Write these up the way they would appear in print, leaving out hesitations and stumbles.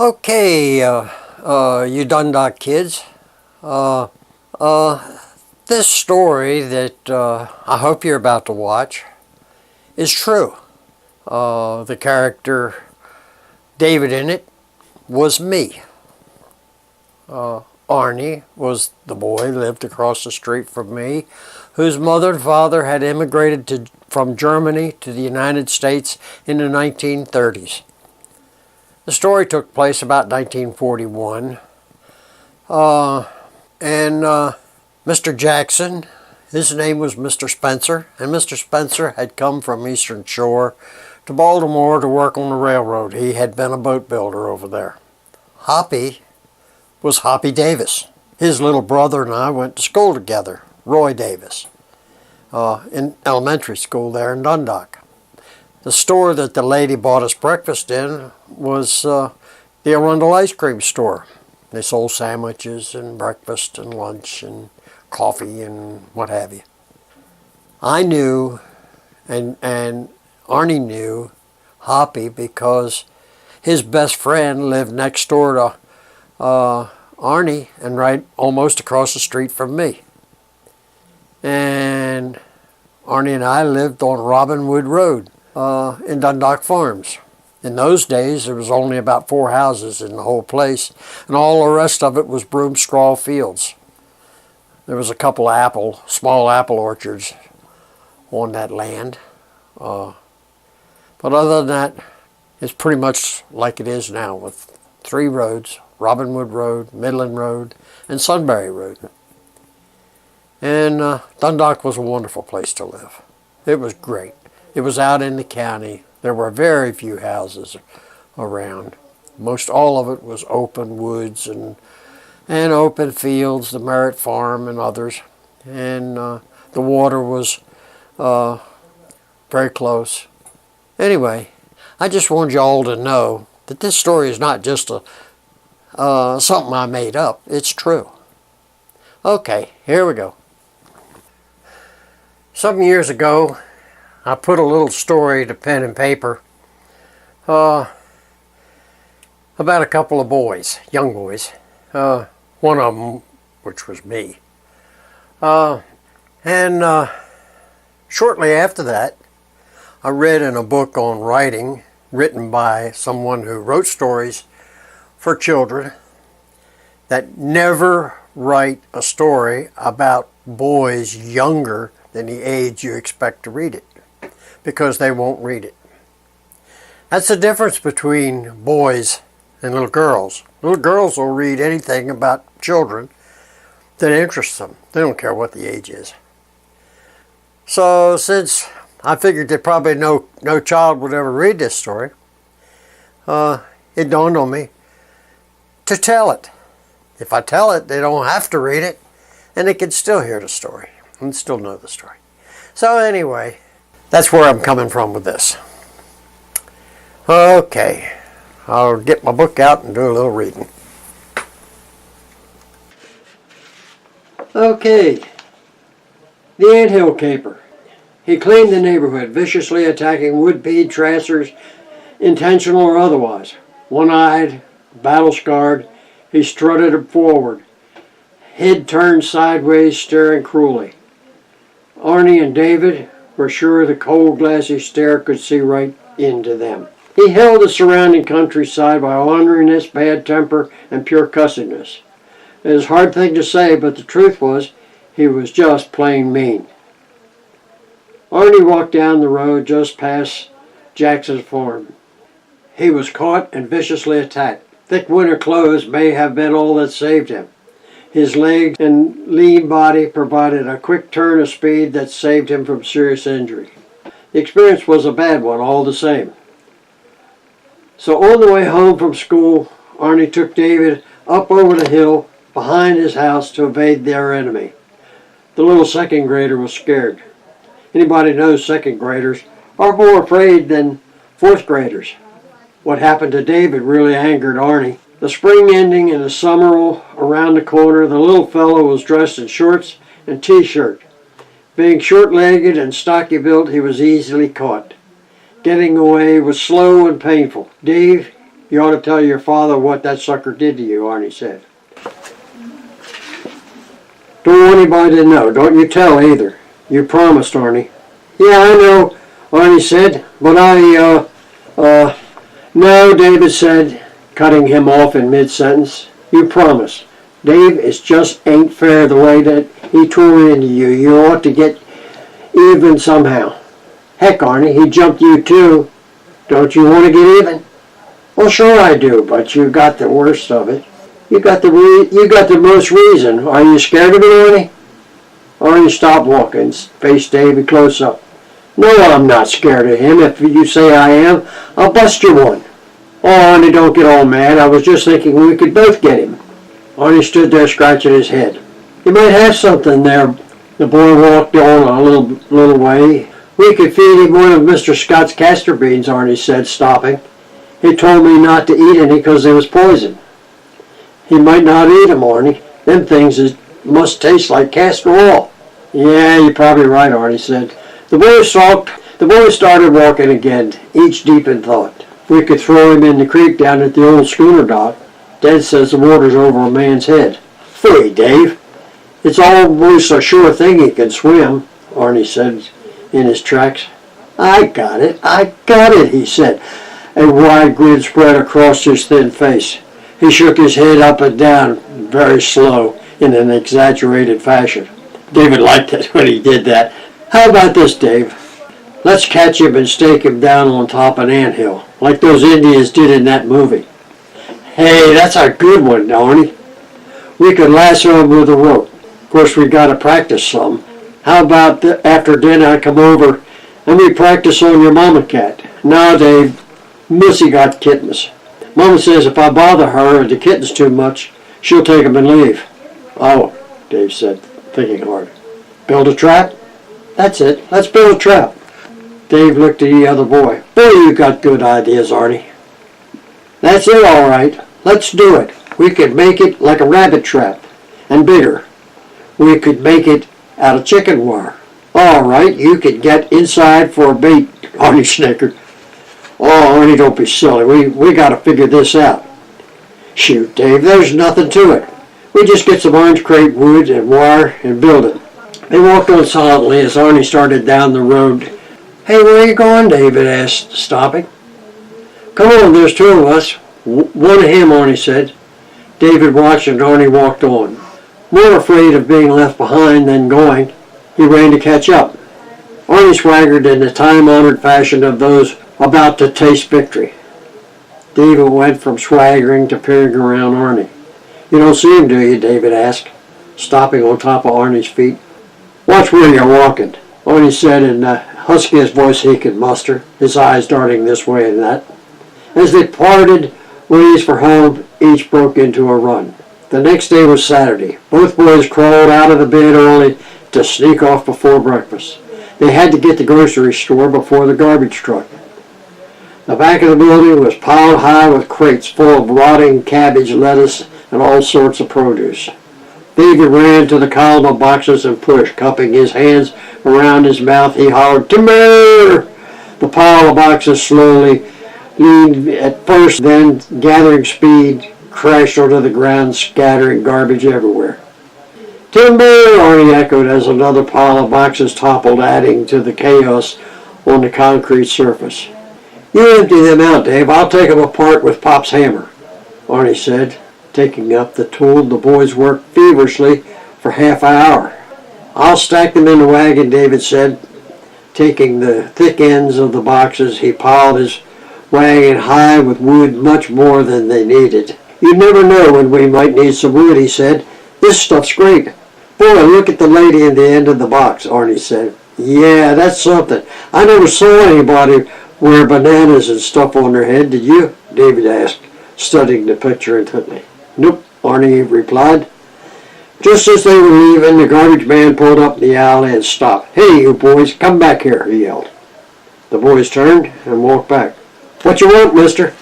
Okay, you Dundalk kids. Uh, this story that I hope you're about to watch is true. The character David in it was me. Arnie was the boy lived across the street from me, whose mother and father had immigrated from Germany to the United States in the 1930s. The story took place about 1941. And Mr. Jackson, his name was Mr. Spencer, and Mr. Spencer had come from Eastern Shore to Baltimore to work on the railroad. He had been a boat builder over there. Hoppy was Hoppy Davis. His little brother and I went to school together, Roy Davis, in elementary school there in Dundalk. The store that the lady bought us breakfast in was the Arundel ice cream store. They sold sandwiches and breakfast and lunch and coffee and what have you. I knew, and Arnie knew, Hoppy because his best friend lived next door to Arnie and right almost across the street from me. And Arnie and I lived on Robin Wood Road in Dundalk Farms. In those days, there was only about 4 houses in the whole place, and all the rest of it was broom straw fields. There was a couple of small apple orchards on that land. But other than that, it's pretty much like it is now with 3 roads, Robin Wood Road, Midland Road, and Sunbury Road. And Dundalk was a wonderful place to live. It was great. It was out in the county. There were very few houses around. Most all of it was open woods and open fields, the Merritt Farm and others. And the water was very close. Anyway, I just wanted you all to know that this story is not just something I made up. It's true. Okay, here we go. Some years ago, I put a little story to pen and paper about a couple of boys, young boys. One of them, which was me. And shortly after that, I read in a book on writing written by someone who wrote stories for children that never write a story about boys younger than the age you expect to read it, because they won't read it. That's the difference between boys and little girls. Little girls will read anything about children that interests them. They don't care what the age is. So since I figured that probably no child would ever read this story, it dawned on me to tell it. If I tell it, they don't have to read it, and they can still hear the story and still know the story. So anyway, that's where I'm coming from with this. Okay, I'll get my book out and do a little reading. Okay, the Anthill Caper. He cleaned the neighborhood, viciously attacking would-be trancers, intentional or otherwise. One-eyed, battle-scarred, he strutted forward, head turned sideways, staring cruelly. Arnie and David were sure the cold, glassy stare could see right into them. He held the surrounding countryside by orneriness, bad temper, and pure cussedness. It is a hard thing to say, but the truth was, he was just plain mean. Arnie walked down the road just past Jackson's farm. He was caught and viciously attacked. Thick winter clothes may have been all that saved him. His legs and lean body provided a quick turn of speed that saved him from serious injury. The experience was a bad one all the same. So on the way home from school, Arnie took David up over the hill behind his house to evade their enemy. The little second grader was scared. Anybody knows second graders are more afraid than fourth graders. What happened to David really angered Arnie. The spring ending and the summer around the corner, the little fellow was dressed in shorts and t-shirt. Being short-legged and stocky built, he was easily caught. Getting away was slow and painful. "Dave, You ought to tell your father what that sucker did to you, Arnie said. Don't want anybody to know. Don't you tell either. You promised, Arnie. Yeah, I know, Arnie said, but no, David said, cutting him off in mid-sentence. You promised. Dave, it just ain't fair the way that he tore into you. You ought to get even somehow. Heck, Arnie, he jumped you too. Don't you want to get even? Well, sure I do, but you got the worst of it. You got the most reason. Are you scared of me, Arnie? Arnie stopped walking, faced David close up. No, I'm not scared of him. If you say I am, I'll bust you one. Oh, Arnie, don't get all mad. I was just thinking we could both get him. Arnie stood there scratching his head. You might have something there. The boy walked on a little way. We could feed him one of Mr. Scott's castor beans, Arnie said, stopping. He told me not to eat any because they was poison. He might not eat them, Arnie. Them things must taste like castor oil. Yeah, you're probably right, Arnie said. The boys started walking again, each deep in thought. We could throw him in the creek down at the old schooner dock. Dad says the water's over a man's head. Phooey, Dave. It's almost a sure thing he can swim, Arnie said in his tracks. I got it, he said. A wide grin spread across his thin face. He shook his head up and down, very slow, in an exaggerated fashion. David liked it when he did that. How about this, Dave? Let's catch him and stake him down on top of an anthill, like those Indians did in that movie. Hey, that's a good one, Arnie. We could lasso him with a rope. Of course, we got to practice some. How about after dinner I come over and we practice on your mama cat? No, Dave. Missy got kittens. Mama says if I bother her or the kittens too much, she'll take them and leave. Oh, Dave said, thinking hard. Build a trap? That's it. Let's build a trap. Dave looked at the other boy. Boy, you got good ideas, Arnie. That's it, all right. Let's do it. We could make it like a rabbit trap, and bigger. We could make it out of chicken wire. All right, you could get inside for a bait, Arnie snickered. Oh, Arnie, don't be silly. We got to figure this out. Shoot, Dave, there's nothing to it. We just get some orange crepe wood and wire and build it. They walked on silently as Arnie started down the road. Hey, where are you going? David asked, stopping. Come on, there's two of us. One of him, Arnie said. David watched and Arnie walked on. More afraid of being left behind than going, he ran to catch up. Arnie swaggered in the time-honored fashion of those about to taste victory. David went from swaggering to peering around Arnie. You don't see him, do you? David asked, stopping on top of Arnie's feet. Watch where you're walking, Arnie said in the huskiest voice he could muster, his eyes darting this way and that. As they parted ways for home, each broke into a run. The next day was Saturday. Both boys crawled out of the bed early to sneak off before breakfast. They had to get to the grocery store before the garbage truck. The back of the building was piled high with crates full of rotting cabbage, lettuce, and all sorts of produce. David ran to the column of boxes and pushed, cupping his hands around his mouth. He hollered, "Timber!" The pile of boxes slowly leaned at first, then, gathering speed, crashed onto the ground, scattering garbage everywhere. "Timber!" Arnie echoed as another pile of boxes toppled, adding to the chaos on the concrete surface. "You empty them out, Dave. I'll take them apart with Pop's hammer," Arnie said. Taking up the tool, the boys worked feverishly for half an hour. "I'll stack them in the wagon," David said. Taking the thick ends of the boxes, he piled his wagon high with wood, much more than they needed. "You never know when we might need some wood," he said. "This stuff's great." "Boy, look at the lady in the end of the box," Arnie said. "Yeah, that's something. I never saw anybody wear bananas and stuff on their head, did you?" David asked, studying the picture intently. "Nope," Arnie replied. Just as they were leaving, the garbage man pulled up in the alley and stopped. "Hey, you boys, come back here," he yelled. The boys turned and walked back. "What you want, mister?"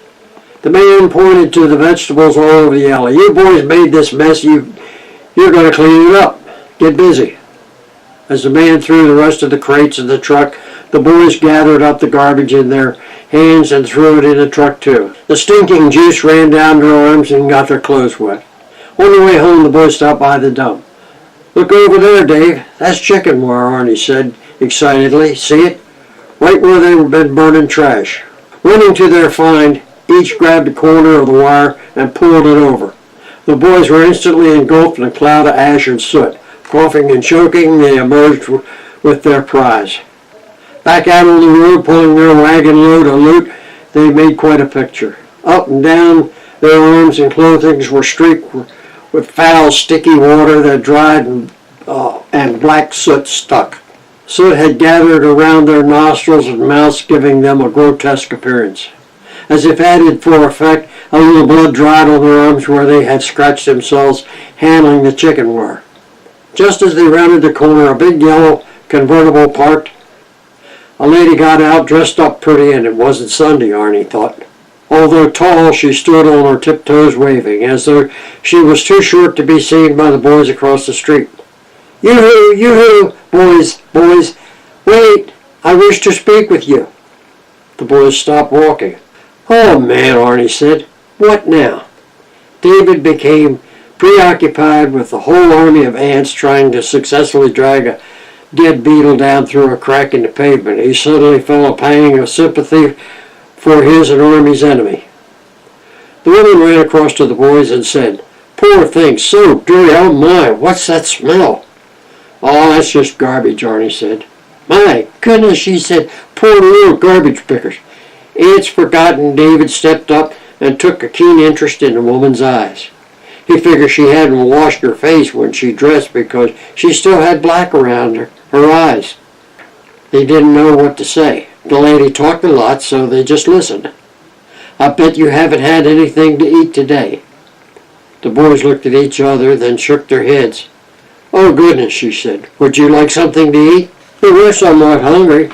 The man pointed to the vegetables all over the alley. "You boys made this mess. You're going to clean it up. Get busy." As the man threw the rest of the crates in the truck, the boys gathered up the garbage in their hands and threw it in the truck too. The stinking juice ran down their arms and got their clothes wet. On the way home, the boys stopped by the dump. "Look over there, Dave. That's chicken wire," Arnie said excitedly. "See it? Right where they've been burning trash." Running to their find, each grabbed a corner of the wire and pulled it over. The boys were instantly engulfed in a cloud of ash and soot. Coughing and choking, they emerged with their prize. Back out on the road, pulling their wagon load of loot, they made quite a picture. Up and down their arms and clothing were streaked with foul, sticky water that dried and black soot stuck. Soot had gathered around their nostrils and mouths, giving them a grotesque appearance. As if added for effect, a little blood dried on their arms where they had scratched themselves handling the chicken wire. Just as they rounded the corner, a big yellow convertible parked. A lady got out, dressed up pretty, and it wasn't Sunday, Arnie thought. Although tall, she stood on her tiptoes waving, as though she was too short to be seen by the boys across the street. "Yoo-hoo, yoo-hoo, boys, boys, wait, I wish to speak with you." The boys stopped walking. "Oh, man," Arnie said, "what now?" David became preoccupied with the whole army of ants trying to successfully drag a dead beetle down through a crack in the pavement. He suddenly felt a pang of sympathy for his and Army's enemy. The woman ran across to the boys and said, "Poor thing, so dirty, oh my, what's that smell?" "Oh, that's just garbage," Arnie said. "My goodness," she said, "poor little garbage pickers." Ants forgotten, David stepped up and took a keen interest in the woman's eyes. He figured she hadn't washed her face when she dressed because she still had black around her eyes. They didn't know what to say. The lady talked a lot, so they just listened. "I bet you haven't had anything to eat today." The boys looked at each other, then shook their heads. "Oh, goodness," she said. "Would you like something to eat?" They were somewhat hungry.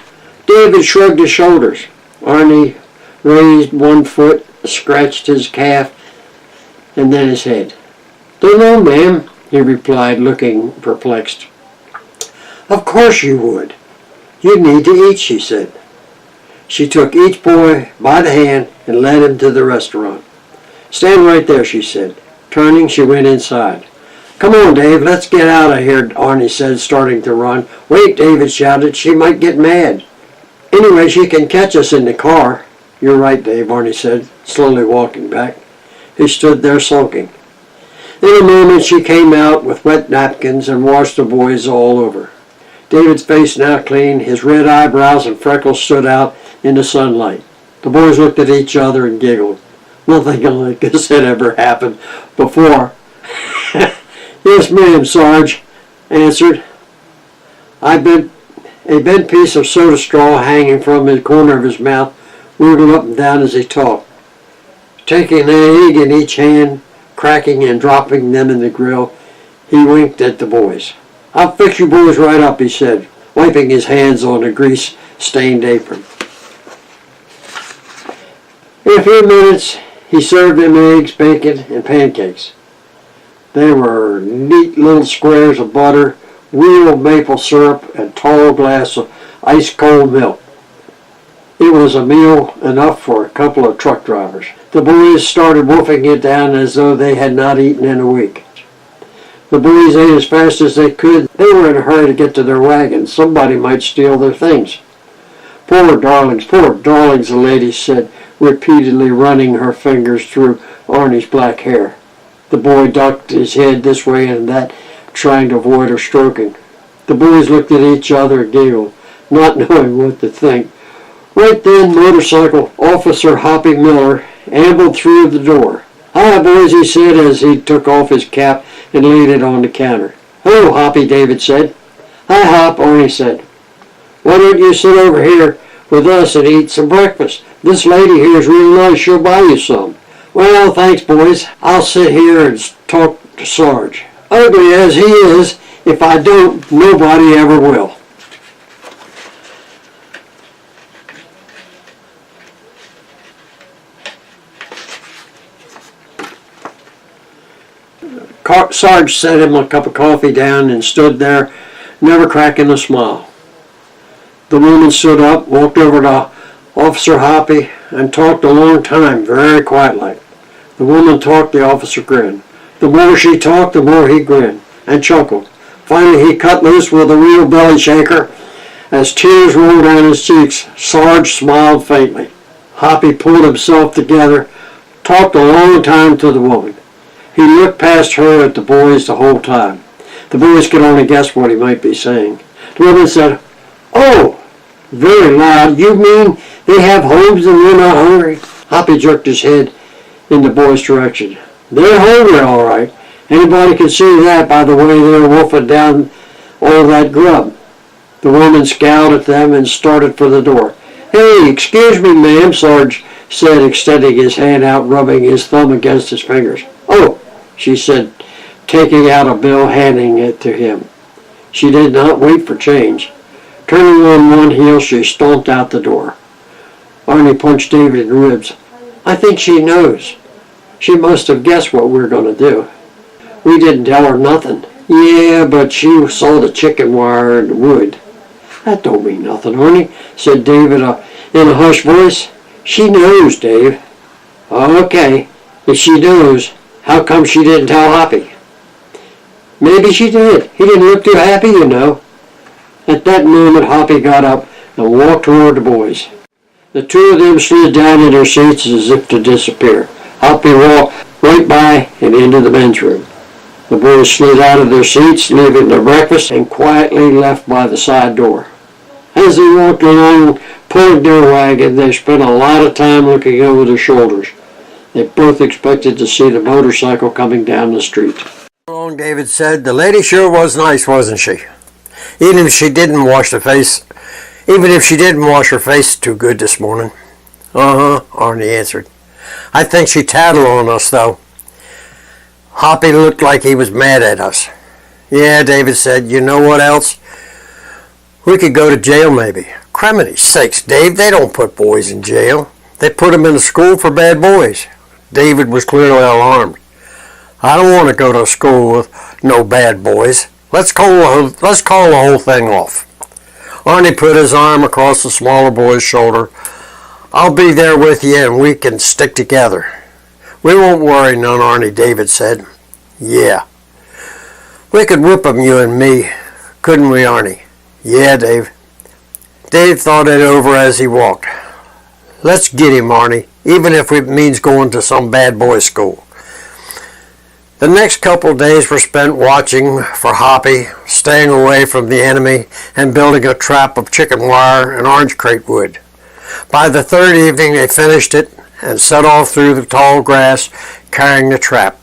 David shrugged his shoulders. Arnie raised one foot, scratched his calf, and then his head. "Don't know, ma'am," he replied, looking perplexed. "Of course you would. You need to eat," she said. She took each boy by the hand and led him to the restaurant. "Stand right there," she said. Turning, she went inside. "Come on, Dave, let's get out of here," Arnie said, starting to run. "Wait," David shouted. "She might get mad. Anyway, she can catch us in the car." "You're right, Dave," Arnie said, slowly walking back. He stood there sulking. In a moment, she came out with wet napkins and washed the boys all over. David's face now clean, his red eyebrows and freckles stood out in the sunlight. The boys looked at each other and giggled. Nothing like this had ever happened before. "Yes, ma'am," Sarge answered. A bent piece of soda straw hanging from the corner of his mouth wiggled up and down as he talked. Taking an egg in each hand, cracking and dropping them in the grill, he winked at the boys. "I'll fix you boys right up," he said, wiping his hands on a grease-stained apron. In a few minutes, he served them eggs, bacon, and pancakes. They were neat little squares of butter, real maple syrup, and tall glass of ice-cold milk. It was a meal enough for a couple of truck drivers. The boys started wolfing it down as though they had not eaten in a week. The boys ate as fast as they could. They were in a hurry to get to their wagons. Somebody might steal their things. Poor darlings," the lady said, repeatedly running her fingers through Arnie's black hair. The boy ducked his head this way and that, trying to avoid her stroking. The boys looked at each other and giggled, not knowing what to think. Right then, motorcycle officer Hoppy Miller ambled through the door. "Hi, boys," he said as he took off his cap and laid it on the counter. "Hello, Hoppy," David said. "Hi, Hop," Arnie said. "Why don't you sit over here with us and eat some breakfast? This lady here is really nice. She'll buy you some." "Well, thanks, boys. I'll sit here and talk to Sarge. Ugly as he is, if I don't, nobody ever will." Sarge set him a cup of coffee down and stood there never cracking a smile. The woman stood up, walked over to Officer Hoppy, and talked a long time, very quiet-like. The woman talked, the officer grinned. The more she talked, the more he grinned and chuckled. Finally, he cut loose with a real belly shaker. As tears rolled down his cheeks, Sarge smiled faintly. Hoppy pulled himself together, talked a long time to the woman. He looked past her at the boys the whole time. The boys could only guess what he might be saying. The woman said, "Oh," very loud, "you mean they have homes and they're not hungry?" Hoppy jerked his head in the boys' direction. "They're hungry, all right. Anybody can see that by the way they're wolfing down all that grub." The woman scowled at them and started for the door. "Hey, excuse me, ma'am," Sarge said, extending his hand out, rubbing his thumb against his fingers. "Oh," she said, taking out a bill, handing it to him. She did not wait for change. Turning on one heel, she stomped out the door. Arnie punched David in the ribs. "I think she knows. She must have guessed what we're going to do. We didn't tell her nothing." "Yeah, but she saw the chicken wire in the wood." "That don't mean nothing, Arnie," said David in a hushed voice. "She knows, Dave." "Okay, if she knows, how come she didn't tell Hoppy?" "Maybe she did. He didn't look too happy, you know." At that moment, Hoppy got up and walked toward the boys. The two of them slid down in their seats as if to disappear. Hoppy walked right by and into the men's room. The boys slid out of their seats, leaving their breakfast, and quietly left by the side door. As they walked along, pulling their wagon, they spent a lot of time looking over their shoulders. They both expected to see the motorcycle coming down the street. "So long," David said. "The lady sure was nice, wasn't she? Even if she didn't wash her face too good this morning." "Uh-huh," Arnie answered. "I think she tattled on us, though. Hoppy looked like he was mad at us." "Yeah," David said. "You know what else? We could go to jail, maybe." "Criminy sakes, Dave, they don't put boys in jail. They put them in a school for bad boys." David was clearly alarmed. "I don't want to go to a school with no bad boys. Let's call the whole thing off." Arnie put his arm across the smaller boy's shoulder. "I'll be there with you and we can stick together." "We won't worry none, Arnie," David said. "Yeah. We could whip 'em, you and me, couldn't we, Arnie?" "Yeah, Dave." Dave thought it over as he walked. "Let's get him, Arnie, even if it means going to some bad boy school." The next couple of days were spent watching for Hoppy, staying away from the enemy, and building a trap of chicken wire and orange crate wood. By the third evening, they finished it and set off through the tall grass, carrying the trap.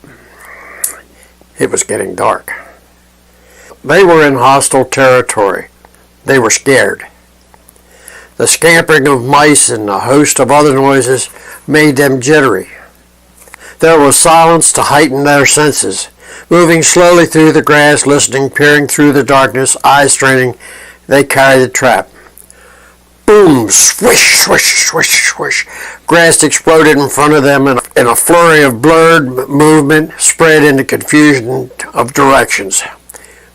It was getting dark. They were in hostile territory. They were scared. The scampering of mice and a host of other noises made them jittery. There was silence to heighten their senses. Moving slowly through the grass, listening, peering through the darkness, eyes straining, they carried the trap. Boom! Swish! Swish! Swish! Swish! Grass exploded in front of them in a flurry of blurred movement, spread into confusion of directions.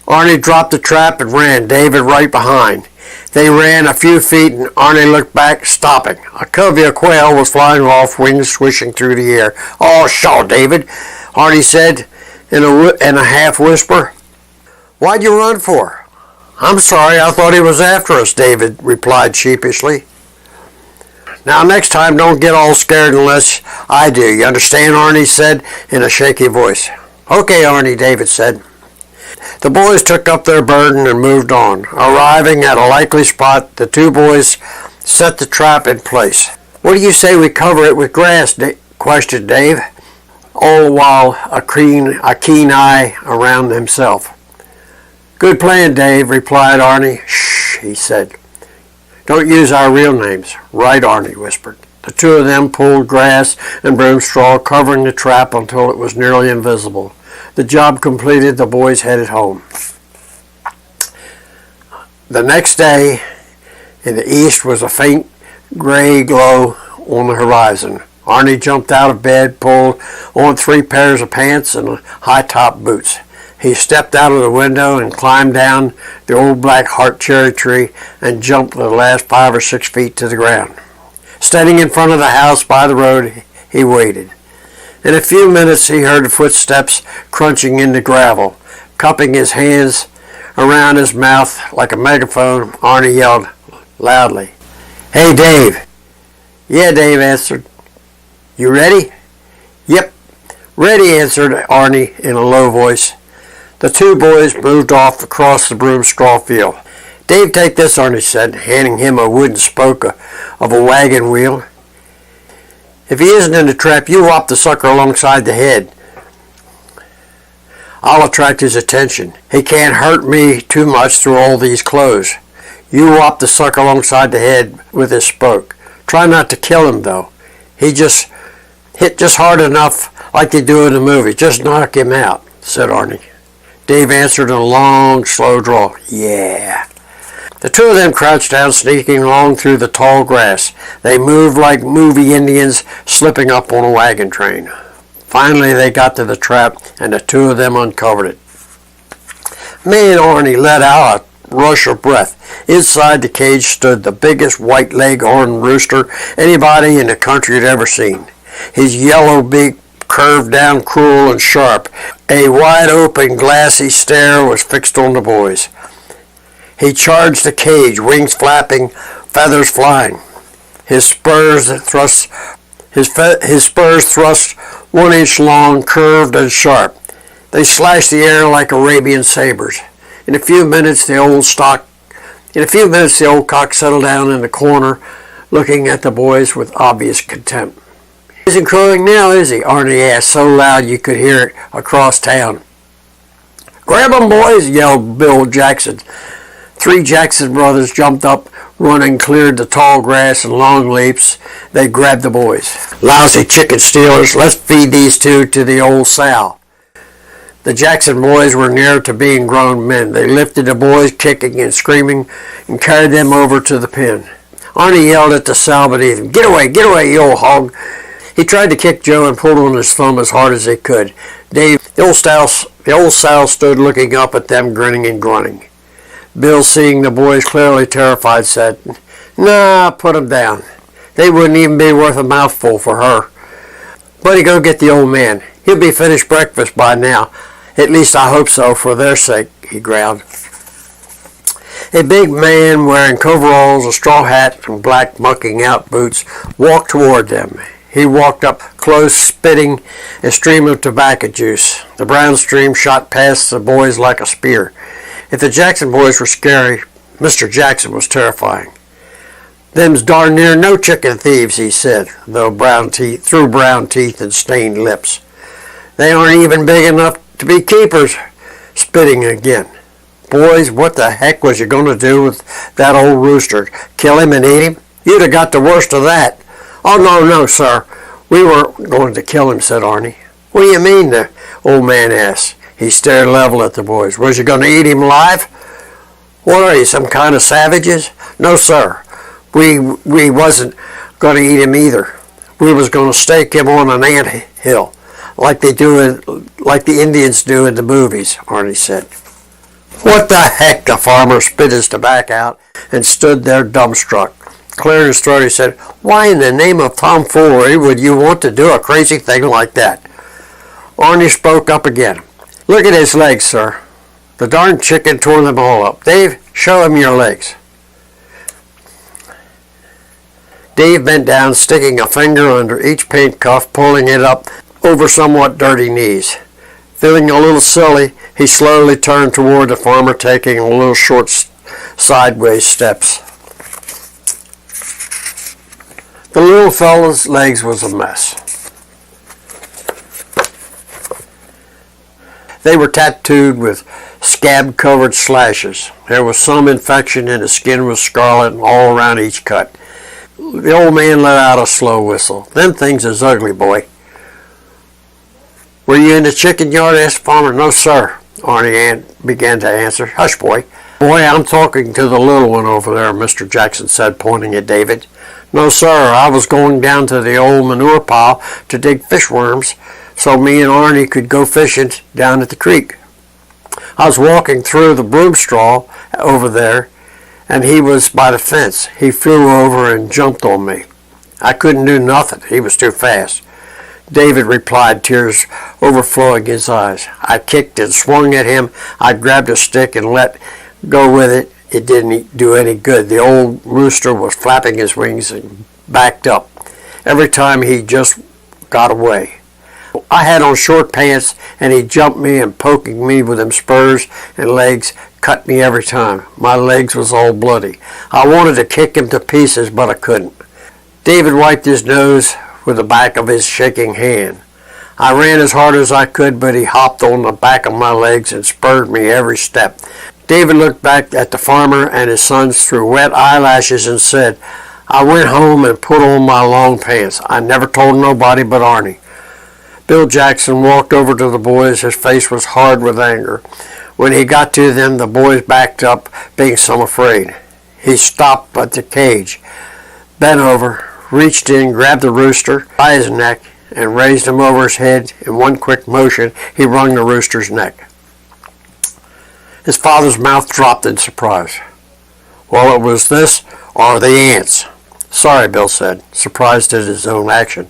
Arnie dropped the trap and ran, David right behind. They ran a few feet and Arnie looked back, stopping. A covey of quail was flying off, wings swishing through the air. "Oh, pshaw, David," Arnie said in a half whisper. "Why'd you run for?" "I'm sorry, I thought he was after us," David replied sheepishly. "Now next time don't get all scared unless I do, you understand?" Arnie said in a shaky voice. "Okay, Arnie," David said. The boys took up their burden and moved on. Arriving at a likely spot, the two boys set the trap in place. "What do you say we cover it with grass?" questioned Dave, all while a keen eye around himself. "Good plan, Dave," replied Arnie. "Shh," he said. "Don't use our real names." "Right," Arnie whispered. The two of them pulled grass and broom straw, covering the trap until it was nearly invisible. The job completed, the boys headed home. The next day, in the east was a faint gray glow on the horizon. Arnie jumped out of bed, pulled on 3 pairs of pants and high-top boots. He stepped out of the window and climbed down the old black heart cherry tree and jumped the last 5 or 6 feet to the ground. Standing in front of the house by the road, he waited. In a few minutes he heard footsteps crunching into gravel. Cupping his hands around his mouth like a megaphone, Arnie yelled loudly, "Hey, Dave." "Yeah," Dave answered. "You ready?" "Yep, ready," answered Arnie in a low voice. The two boys moved off across the broom straw field. "Dave, take this," Arnie said, handing him a wooden spoke of a wagon wheel. "If he isn't in the trap, you whop the sucker alongside the head. I'll attract his attention. He can't hurt me too much through all these clothes. You whop the sucker alongside the head with his spoke. Try not to kill him, though. He just hit just hard enough like they do in the movie. Just knock him out," said Arnie. Dave answered in a long, slow drawl, "Yeah." The two of them crouched down, sneaking along through the tall grass. They moved like movie Indians slipping up on a wagon train. Finally, they got to the trap, and the two of them uncovered it. Me and Arnie let out a rush of breath. Inside the cage stood the biggest white leghorn rooster anybody in the country had ever seen. His yellow beak curved down cruel and sharp. A wide-open, glassy stare was fixed on the boys. He charged the cage, wings flapping, feathers flying. His spurs thrust 1 inch long, curved and sharp. They slashed the air like Arabian sabers. In a few minutes, the old cock settled down in the corner, looking at the boys with obvious contempt. "He isn't crowing now, is he?" Arnie asked, so loud you could hear it across town. "Grab 'em, boys!" yelled Bill Jackson. 3 Jackson brothers jumped up, running, cleared the tall grass in long leaps. They grabbed the boys. "Lousy chicken stealers, let's feed these two to the old sow." The Jackson boys were near to being grown men. They lifted the boys, kicking and screaming, and carried them over to the pen. Arnie yelled at the sow beneath him, get away, you old hog." He tried to kick Joe and pulled on his thumb as hard as he could. The old sow stood looking up at them, grinning and grunting. Bill, seeing the boys clearly terrified, said, "Nah, put 'em down. They wouldn't even be worth a mouthful for her. Buddy, go get the old man. He'll be finished breakfast by now. At least I hope so, for their sake," he growled. A big man wearing coveralls, a straw hat, and black mucking out boots walked toward them. He walked up close, spitting a stream of tobacco juice. The brown stream shot past the boys like a spear. If the Jackson boys were scary, Mr. Jackson was terrifying. "Them's darn near no chicken thieves," he said, through brown teeth and stained lips. "They aren't even big enough to be keepers," spitting again. "Boys, what the heck was you going to do with that old rooster? Kill him and eat him? You'd have got the worst of that." "Oh, no, sir. We weren't going to kill him," said Arnie. "What do you mean?" the old man asked. He stared level at the boys. "Was you going to eat him alive? What are you, some kind of savages?" "No, sir. We wasn't going to eat him either. We was going to stake him on an ant hill, like the Indians do in the movies," Arnie said. "What the heck?" The farmer spit his tobacco out and stood there dumbstruck. Clearing his throat, he said, "Why in the name of tomfoolery would you want to do a crazy thing like that?" Arnie spoke up again. "Look at his legs, sir. The darn chicken tore them all up. Dave, show him your legs." Dave bent down, sticking a finger under each paint cuff, pulling it up over somewhat dirty knees. Feeling a little silly, he slowly turned toward the farmer, taking a little short sideways steps. The little fellow's legs was a mess. They were tattooed with scab-covered slashes. There was some infection and the skin was scarlet all around each cut. The old man let out a slow whistle. "Them things is ugly, boy." "Were you in the chicken yard?" asked the farmer. "No, sir," Arnie began to answer. "Hush, boy." "Boy, I'm talking to the little one over there," Mr. Jackson said, pointing at David. "No, sir, I was going down to the old manure pile to dig fish worms so me and Arnie could go fishing down at the creek." I was walking through the broom straw over there, and he was by the fence. He flew over and jumped on me. I couldn't do nothing. He was too fast. David replied, tears overflowing his eyes. I kicked and swung at him. I grabbed a stick and let go with it. It didn't do any good. The old rooster was flapping his wings and backed up. Every time he just got away. I had on short pants, and he jumped me and poking me with them spurs and legs cut me every time. My legs was all bloody. I wanted to kick him to pieces, but I couldn't. David wiped his nose with the back of his shaking hand. I ran as hard as I could, but he hopped on the back of my legs and spurred me every step. David looked back at the farmer and his sons through wet eyelashes and said, I went home and put on my long pants. I never told nobody but Arnie. Bill Jackson walked over to the boys. His face was hard with anger. When he got to them, the boys backed up, being some afraid. He stopped at the cage, bent over, reached in, grabbed the rooster by his neck, and raised him over his head. In one quick motion, he wrung the rooster's neck. His father's mouth dropped in surprise. Well, it was this or the ants. Sorry, Bill said, surprised at his own action.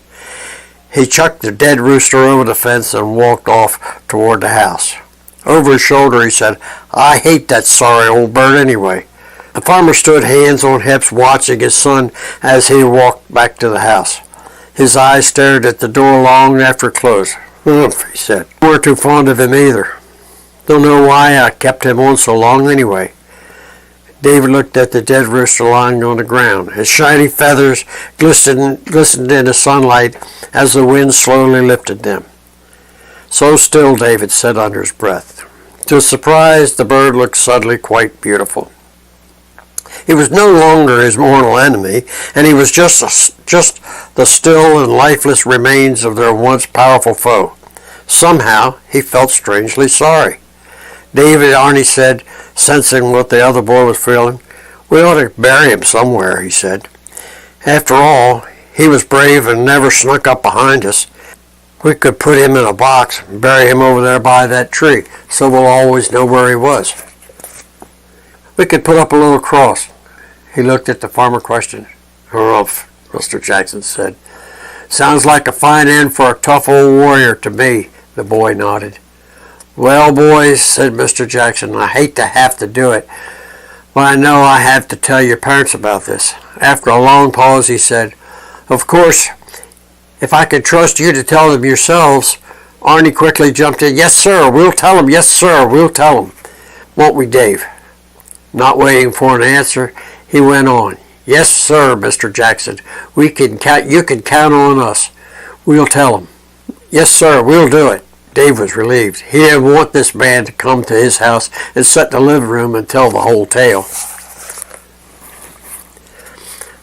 He chucked the dead rooster over the fence and walked off toward the house. Over his shoulder, he said, I hate that sorry old bird anyway. The farmer stood hands on hips watching his son as he walked back to the house. His eyes stared at the door long after it closed. Humph, he said. We weren't too fond of him either. Don't know why I kept him on so long anyway. David looked at the dead rooster lying on the ground. His shiny feathers glistened in the sunlight as the wind slowly lifted them. So still, David said under his breath. To his surprise, the bird looked suddenly quite beautiful. He was no longer his mortal enemy, and he was just the still and lifeless remains of their once powerful foe. Somehow, he felt strangely sorry. David, Arnie said, sensing what the other boy was feeling. We ought to bury him somewhere, he said. After all, he was brave and never snuck up behind us. We could put him in a box and bury him over there by that tree, so we'll always know where he was. We could put up a little cross. He looked at the farmer questioning. Humph, Mr. Jackson said. Sounds like a fine end for a tough old warrior to me, the boy nodded. Well, boys, said Mr. Jackson, I hate to have to do it, but I know I have to tell your parents about this. After a long pause, he said, Of course, if I could trust you to tell them yourselves. Arnie quickly jumped in. Yes, sir, we'll tell them. Yes, sir, we'll tell them. Won't we, Dave? Not waiting for an answer, he went on. Yes, sir, Mr. Jackson. You can count on us. We'll tell them. Yes, sir, we'll do it. Dave was relieved. He didn't want this man to come to his house and sit in the living room and tell the whole tale.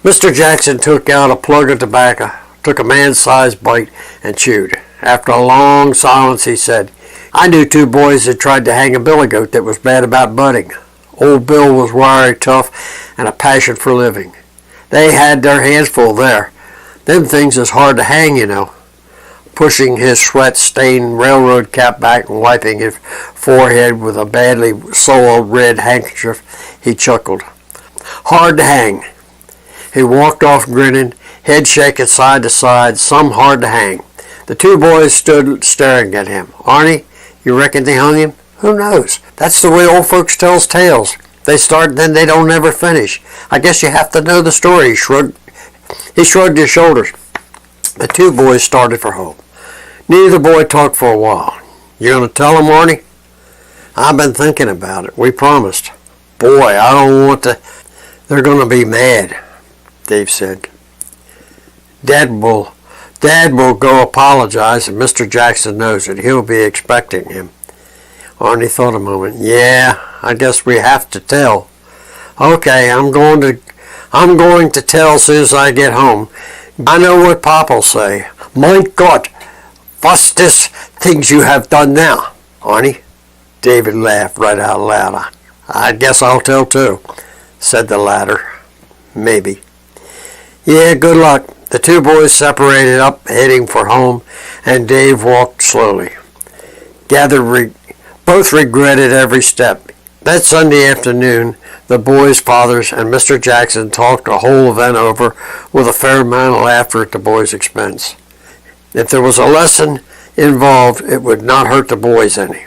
Mr. Jackson took out a plug of tobacco, took a man-sized bite, and chewed. After a long silence, he said, I knew two boys that tried to hang a billy goat that was bad about butting. Old Bill was wiry, tough, and a passion for living. They had their hands full there. Them things is hard to hang, you know. Pushing his sweat-stained railroad cap back and wiping his forehead with a badly soiled red handkerchief, he chuckled. Hard to hang. He walked off grinning, head shaking side to side, some hard to hang. The two boys stood staring at him. Arnie, you reckon they hung him? Who knows? That's the way old folks tells tales. They start, then they don't ever finish. I guess you have to know the story. He shrugged his shoulders. The two boys started for home. Neither boy talked for a while. You gonna tell them, Arnie? I've been thinking about it. We promised. Boy, I don't want to. They're gonna be mad, Dave said. Dad will go apologize, and Mr. Jackson knows it. He'll be expecting him. Arnie thought a moment. Yeah, I guess we have to tell. Okay, I'm going to tell as soon as I get home. I know what Pop'll say. Mein Gott, what's this things you have done now, Arnie? David laughed right out loud. I guess I'll tell too, said the latter. Maybe. Yeah, good luck. The two boys separated up, heading for home, and Dave walked slowly. Both regretted every step. That Sunday afternoon, the boys' fathers and Mr. Jackson talked the whole event over with a fair amount of laughter at the boys' expense. If there was a lesson involved, it would not hurt the boys any.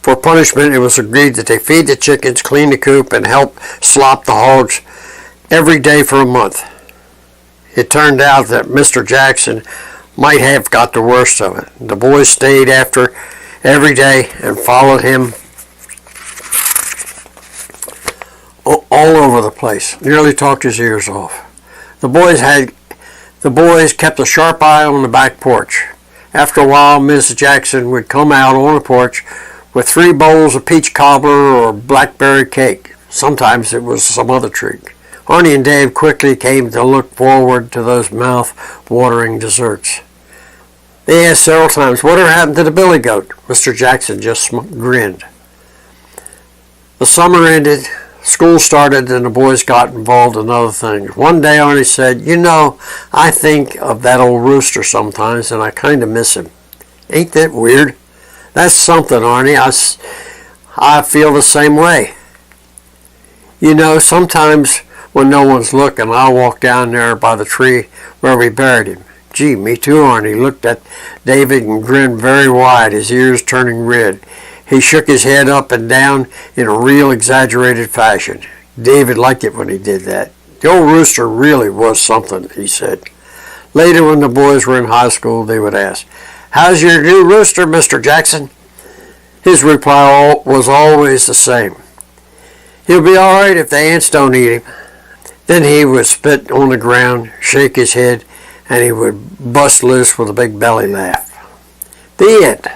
For punishment, it was agreed that they feed the chickens, clean the coop, and help slop the hogs every day for a month. It turned out that Mr. Jackson might have got the worst of it. The boys stayed after every day and followed him all over the place, nearly talked his ears off. The boys kept a sharp eye on the back porch. After a while, Mrs. Jackson would come out on the porch with 3 bowls of peach cobbler or blackberry cake. Sometimes it was some other treat. Arnie and Dave quickly came to look forward to those mouth-watering desserts. They asked several times, "Whatever happened to the billy goat?" Mr. Jackson just grinned. The summer ended, school started, and the boys got involved in other things. One day Arnie said, "You know, I think of that old rooster sometimes, and I kind of miss him." "Ain't that weird?" "That's something, Arnie. I feel the same way. You know, sometimes when no one's looking, I'll walk down there by the tree where we buried him." "Gee, me too," Arnie looked at David and grinned very wide, his ears turning red. He shook his head up and down in a real exaggerated fashion. David liked it when he did that. "The old rooster really was something," he said. Later, when the boys were in high school, they would ask, "How's your new rooster, Mr. Jackson?" His reply was always the same. "He'll be all right if the ants don't eat him." Then he would spit on the ground, shake his head, and he would bust loose with a big belly laugh. The end.